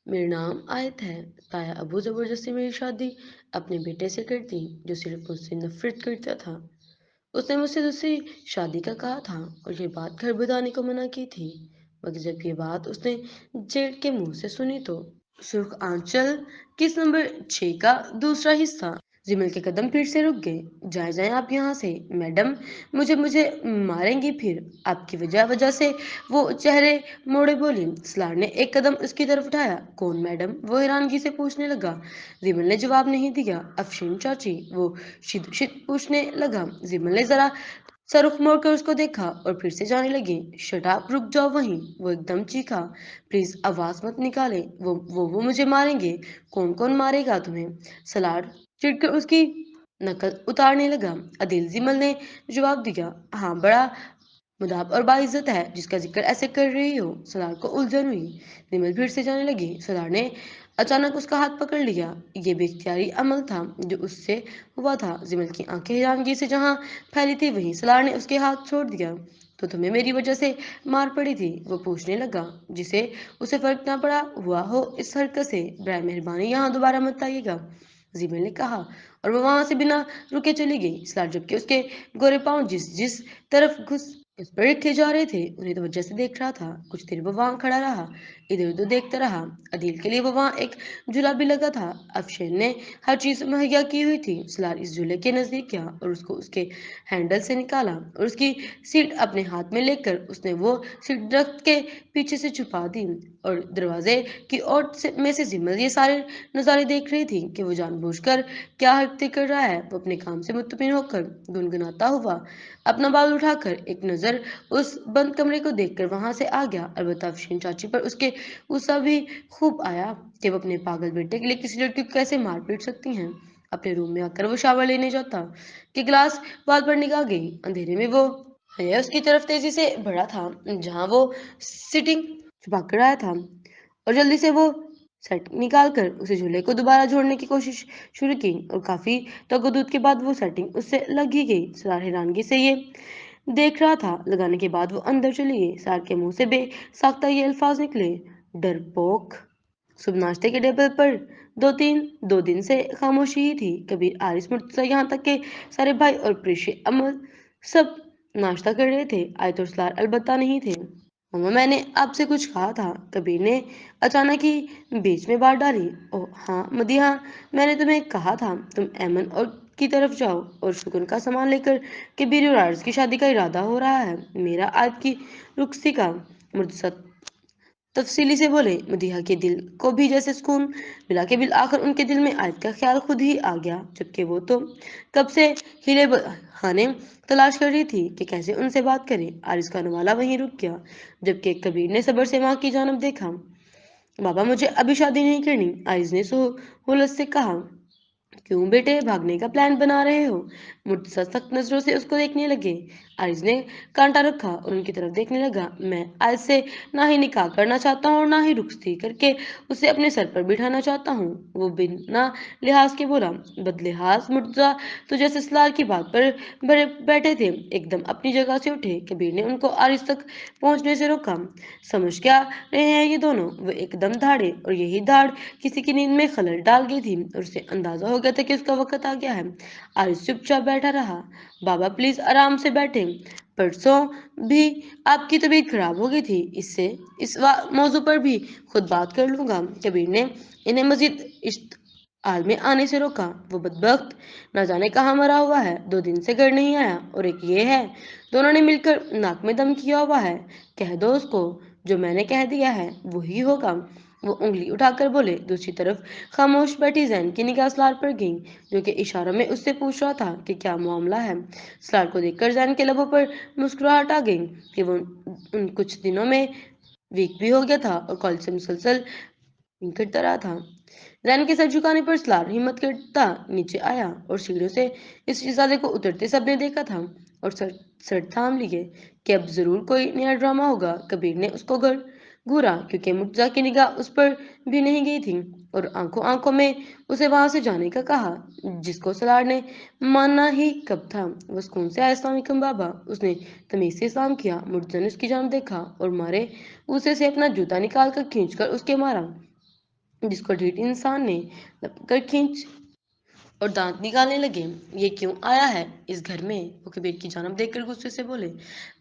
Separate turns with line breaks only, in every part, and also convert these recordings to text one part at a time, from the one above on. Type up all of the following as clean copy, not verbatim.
मेरा नाम आयत है। ताया अबू जबरदस्ती मेरी शादी अपने बेटे से कर दी जो सिर्फ मुझसे नफरत करता था। उसने मुझसे दूसरी शादी का कहा था और ये बात घर बताने को मना की थी। मगर जब ये बात उसने जेठ के मुंह से सुनी तो सुर्ख आंचल किस नंबर 6 का दूसरा हिस्सा। जिमल के कदम फिर से रुक गए। जाए जाए आप यहाँ से मैडम, मुझे मुझे मारेंगी फिर आपकी वजह वजह से। वो चेहरे मोड़े बोली। सलार ने एक कदम उसकी तरफ उठाया। कौन मैडम? वो हैरानगी से पूछने लगा। जिमल ने जवाब नहीं दिया। अफशीन चाची, वो शिद शिद पूछने लगा। जिमल ने जरा सर रुख मोड़ कर उसको देखा और फिर से जाने लगी। शट अप, रुक जाओ वहीं, वो एकदम चीखा। प्लीज आवाज मत निकाले, वो मुझे मारेंगे। कौन कौन मारेगा तुम्हें? सलार चिढ़कर उसकी नकल उतारने लगा। अदिल जिमल ने जवाब दिया। हाँ, बड़ा मुदाब और बाइज्जत है जिसका जिक्र ऐसे कर रही हो। सलार को उलझन हुई। निमल फिर से जाने लगी। सलार ने अचानक उसका हाथ पकड़ लिया। ये बेख्तियारी अमल था जो उससे हुआ था। जिमल की आंखें हैरानगी से जहां फैली थी वहीं सलार ने उसके हाथ छोड़ दिया। तो तुम्हें मेरी वजह से मार पड़ी थी? वो पूछने लगा। जिसे उसे फर्क ना पड़ा हुआ हो इस हरकत से, बराए मेहरबानी यहाँ दोबारा मत आइएगा, जिमल ने कहा। और वो वहां से बिना रुके चली गई। सलार जबकि उसके गोरे पांव जिस जिस तरफ उस पर रखे जा रहे थे उन्हें तवज्जो से देख रहा था। कुछ देर वो वहां खड़ा रहा, इधर उधर देखता रहा। अदील के लिए वो वहां एक झूला भी लगा था। अफशेन ने हर चीज मुहैया की हुई थी। सलार इस झूले के नजदीक गया और उसको उसके हैंडल से निकाला और उसकी सीट अपने हाथ में लेकर उसने वो सीट दरख्त के पीछे से छुपा दी। और दरवाजे की ओर में से जिम्मल ये सारे नजारे देख रही थी कि वो जानबूझकर क्या हरकतें कर रहा है। वो अपने काम से मुतमिन होकर गुनगुनाता हुआ अपना बाल उठाकर एक नजर उस बंद कमरे को देखकर वहां से आ गया। अलबत्ता अफशीन चाची पर उसके गुस्सा भी खूब आया कि वो अपने पागल बेटे के लिए किसी लड़की को कैसे मार पीट सकती हैं। अपने रूम में आकर वो शावर लेने जाता कि गिलास बाल पर निगाह गई। अंधेरे में वो हया उसकी तरफ तेजी से बढ़ा था जहां वो सिटिंग छुपा कर आया था और जल्दी से वो सेट निकाल कर उसे झूले को दोबारा जोड़ने की कोशिश शुरू की और काफी तगदूद के बाद वो सेटिंग उससे लग ही गई। सलार हैरानगी से ये देख रहा था। लगाने के बाद वो अंदर चली गई। सलार के मुंह से बेसाख्ता ये अल्फाज निकले। डरपोक। सुबह नाश्ते के टेबल पर दो दिन से खामोशी ही थी। कबीर, आरिस, मुर्तजा, यहाँ तक के सारे भाई और प्रेशे अमल सब नाश्ता कर रहे थे। आयत और सलार अलबत्ता नहीं थे। मामा, मैंने आपसे कुछ कहा था, कबीर ने अचानक ही बीच में बात डाली। ओह हाँ मदीहा, मैंने तुम्हें कहा था तुम ऐमन और की तरफ जाओ और शुक्र का सामान लेकर। कबीर और आरिस की शादी का इरादा हो रहा है। मेरा आज की रुखसी का मुर्तजा तफसीली से बोले। मदीहा के दिल को भी जैसे सुकून मिला कि बिल आखिर उनके दिल में आयत का ख्याल खुद ही आ गया, जबकि वो तो कब से हीले बहाने तलाश कर रही थी कि कैसे उनसे बात करे। आरिस का नवाला वहीं रुक गया जबकि कबीर ने सब्र से माँ की जानब देखा। बाबा, मुझे अभी शादी नहीं करनी, आरिस ने सहूलत से कहा। क्यों बेटे, भागने का प्लान बना रहे हो? मुर्तजा सख्त नजरों से उसको देखने लगे। आरिज ने कांटा रखा और उनकी तरफ देखने लगा। मैं आज से ना ही निकाह करना चाहता हूँ और ना ही रुखसती करके उसे अपने सर पर बिठाना चाहता हूँ। वो बिना लिहाज के बोला। बदलिहाज मुर्तजा तो जैसे सलार की बात पर बड़े बैठे थे एकदम अपनी जगह से उठे। कबीर ने उनको आरिज तक पहुंचने से रोका। समझ क्या रहे हैं ये दोनों? वो एकदम धाड़े और यही धाड़ किसी की नींद में खलल डाल गई थी और उसे अंदाजा हो गया था कि उसका वक्त आ गया है। आरिस चुपचाप बैठा रहा। बाबा प्लीज आराम से बैठे, परसों भी आपकी तबीयत खराब हो गई थी, इससे इस मौजू पर भी खुद बात कर लूंगा। कबीर ने इन्हें मजीद इश्तेहाल में आने से रोका। वो बदबख्त न जाने कहाँ मरा हुआ है, 2 दिन से घर नहीं आया। और एक ये है, दोनों ने मिलकर नाक में दम किया हुआ है। कह दो उसको जो मैंने कह दिया है वही होगा। वो उंगली उठाकर बोले। दूसरी तरफ खामोश बैठी जैन की निगाह सलार पर गई जो कि इशारों में उससे पूछ रहा था कि क्या मामला है। सलार को देखकर जैन के लबों पर मुस्कुराहट आ गई कि वो उन कुछ दिनों में वीक भी हो गया था और कॉलेज से मुसलसल करता रहा था। रैन के सर झुकाने पर सलार हिम्मत करता नीचे आया और सीढ़ियों से इस शहजादे को उतरते सबने देखा था और सर थाम लिए कि अब जरूर कोई नया ड्रामा होगा। कबीर ने उसको घर घूरा क्योंकि मुर्तजा की निगाह उस पर भी नहीं गई थी और आंखों आंखों में उसे वहां से जाने का कहा जिसको सलार ने मानना ही कब था। वो सुकून से आया। अस्सलाम वालेकुम बाबा, उसने तमीज से सलाम किया। मुर्तजा ने उसकी जान देखा और मारे उसे से अपना जूता निकाल कर खींच कर उसके मारा। जिसको ढीठ इंसान ने कर खींच और दांत निकालने लगे। ये क्यों आया है इस घर में? वो कबीर की जानब देखकर गुस्से से बोले।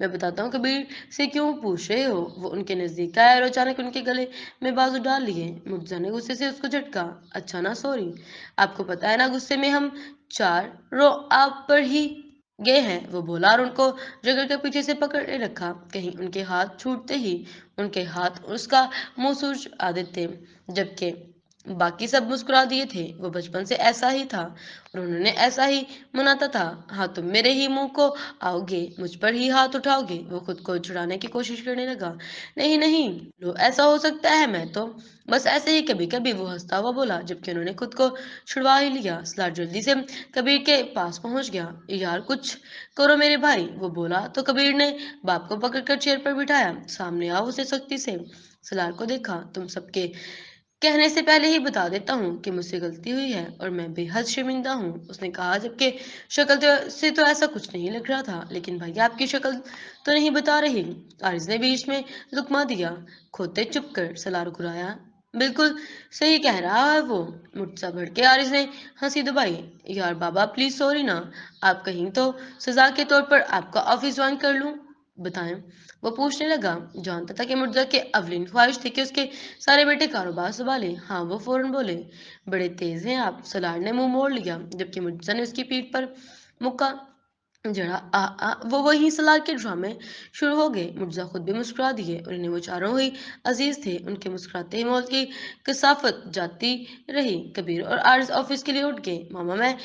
मैं बताता हूँ कबीर से क्यों पूछ रहे हो? वो उनके नजदीक आया और अचानक उनके गले में बाजू डाल लिए। मुर्जा ने गुस्से से उसको झटका। अच्छा ना, सॉरी। आपको पता है ना, गुस्से में हम चार रो आप पर ही गए हैं, वो बोला और उनको जगह के पीछे से पकड़े रखा। कहीं उनके हाथ छूटते ही उनके हाथ उसका मुंह सूज आते थे, जबकि बाकी सब मुस्कुरा दिए थे। वो बचपन से ऐसा ही था और उन्होंने ऐसा ही मनाता था। हाँ, तुम मेरे ही मुंह को आओगे, मुझ पर ही हाथ उठाओगे। वो खुद को छुड़ाने की कोशिश करने लगा। नहीं नहीं, लो ऐसा हो सकता है, मैं तो बस ऐसे ही कभी कभी, वो हंसता हुआ बोला, जबकि उन्होंने खुद को छुड़वा ही लिया। सलार जल्दी से कबीर के पास पहुंच गया। यार कुछ करो मेरे भाई, वो बोला तो कबीर ने बाप को पकड़कर चेयर पर बिठाया। सामने आओ, उसे सख्ती से। सलार को देखा। तुम सबके कहने से पहले ही बता देता हूँ कि मुझसे गलती हुई है और मैं बेहद शर्मिंदा हूँ, उसने कहा, जबकि शक्ल से तो ऐसा कुछ नहीं लग रहा था। लेकिन भैया आपकी शक्ल तो नहीं बता रही, आरिज ने बीच में लुकमा दिया। खोते चुप कर, सलार घुराया। बिल्कुल सही कह रहा है वो, मुझसे बढ़ के आरिज ने हंसी दबाई। यार बाबा प्लीज, सॉरी ना। आप कहीं तो सजा के तौर पर आपका ऑफिस ज्वाइन कर लूं, बताएं। वो पूछने लगा। जानता था कि मुर्जा के अवलिन ख्वाहिश थी कि उसके सारे बेटे कारोबार संभाले। हाँ, वो फौरन बोले। बड़े तेज हैं आप, सलार ने मुंह मोड़ लिया, जबकि मुर्जा ने उसकी पीठ पर मुक्का जड़ा। वो वही सलार के ड्रामे शुरू हो गए। मुर्जा खुद भी मुस्कुरा दिए और इन्हें वो चारों ही अजीज थे। उनके मुस्कुराते ही मौत की कसाफत जाती रही। कबीर और आर्ज ऑफिस के लिए उठ गए। मामा मैं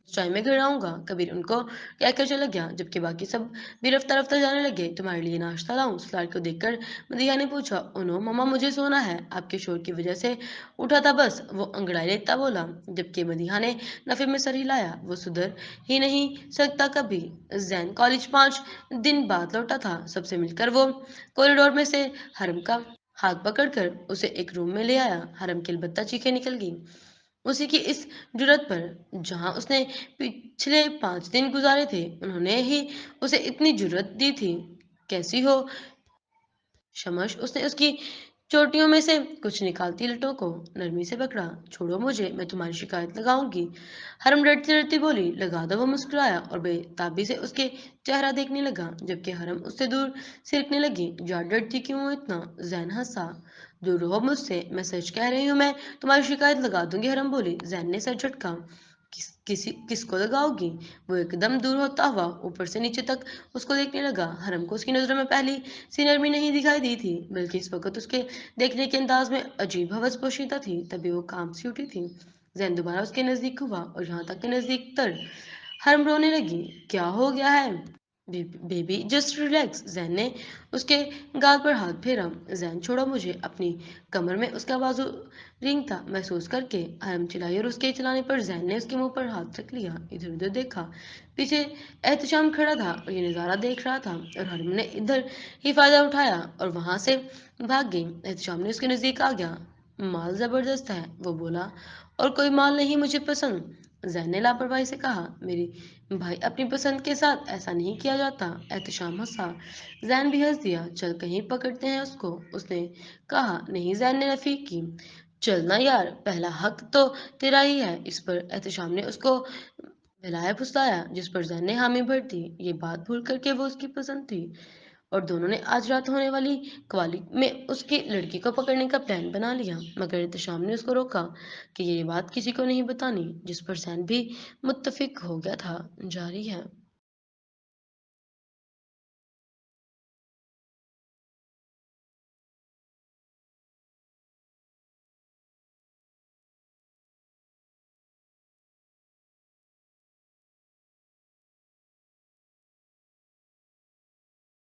चाय में घर आऊंगा, कबीर उनको कहकर चला गया, जबकि बाकी सब भी रफ्ता रफ्ता जाने लगे। तुम्हारे लिए नाश्ता लाऊं? सलार को देखकर मदिया ने पूछा। ओनो मामा, मुझे सोना है, आपके शोर की वजह से उठा था बस, वो अंगड़ाई लेता बोला, जबकि मदिहा ने नफे में सर हिलाया। वो सुधर ही नहीं सकता कभी। जैन कॉलेज 5 दिन बाद लौटा था। सबसे मिलकर वो कॉरिडोर में से हरम का हाथ पकड़कर उसे एक रूम में ले आया। हरम की अलबत्ता चीखें निकल गई उसी की इस जुरत पर। जहां उसने पिछले 5 दिन गुजारे थे, उन्होंने ही उसे इतनी जुरत दी थी। कैसी हो शमश, उसने उसकी चोटियों में से कुछ निकालती लटों को नरमी से पकड़ा। छोड़ो मुझे, मैं तुम्हारी शिकायत लगाऊंगी। हरम डरती डरती बोली। लगा दो, वो मुस्कुराया और बेताबी से उसके चेहरा देखने लगा, जबकि हरम उससे दूर सिरकने लगी। यार डरती क्यों हो इतना? जैन हंसा। दूर रहो मुझसे, मैं सच कह रही हूँ, मैं तुम्हारी शिकायत लगा दूंगी, हरम बोली। जैन ने सर झटका। किसको लगाओगी? वो एकदम दूर होता हुआ ऊपर से नीचे तक उसको देखने लगा। हरम को उसकी नजरों में पहली सी नरमी नहीं दिखाई दी थी, बल्कि इस वक्त उसके देखने के अंदाज में अजीब हवस पोशीदा थी। तभी वो काम सी उठी थी। जैन दोबारा उसके नजदीक हुआ और यहाँ तक के नजदीक तर। हरम रोने लगी। क्या हो गया है बेबी, जस्ट रिलैक्स। जैन ने उसके गाल पर हाथ फेरा। जैन छोड़ो मुझे। अपनी कमर में उसका बाजू रेंगता महसूस करके हरम चिल्लाई और उसके चिल्लाने पर जैन ने उसके मुंह पर हाथ रख लिया। इधर उधर देखा। पीछे एहतशाम खड़ा था और ये नज़ारा देख रहा था, और हरम ने इधर ही फायदा उठाया और वहां से भाग गई। एहतशाम ने उसके नजदीक आ गया। माल जबरदस्त है, वो बोला, और कोई माल नहीं मुझे पसंद, जैन ने लापरवाही से कहा। मेरी भाई, अपनी पसंद के साथ ऐसा नहीं किया जाता। एहतशाम हंसा। जैन भी हंस दिया। चल कहीं पकड़ते हैं उसको, उसने कहा। नहीं, जैन ने रफीक की। चलना यार, पहला हक तो तेरा ही है इस पर। एहतशाम ने उसको बहलाया फुसलाया, जिस पर जैन ने हामी भर दी। ये बात भूल करके वो उसकी पसंद थी, और दोनों ने आज रात होने वाली कवाली में उसकी लड़की को पकड़ने का प्लान बना लिया। मगर एहतशाम ने उसको रोका कि ये बात किसी को नहीं बतानी, जिस पर जैन भी मुत्तफिक हो गया था। जारी है।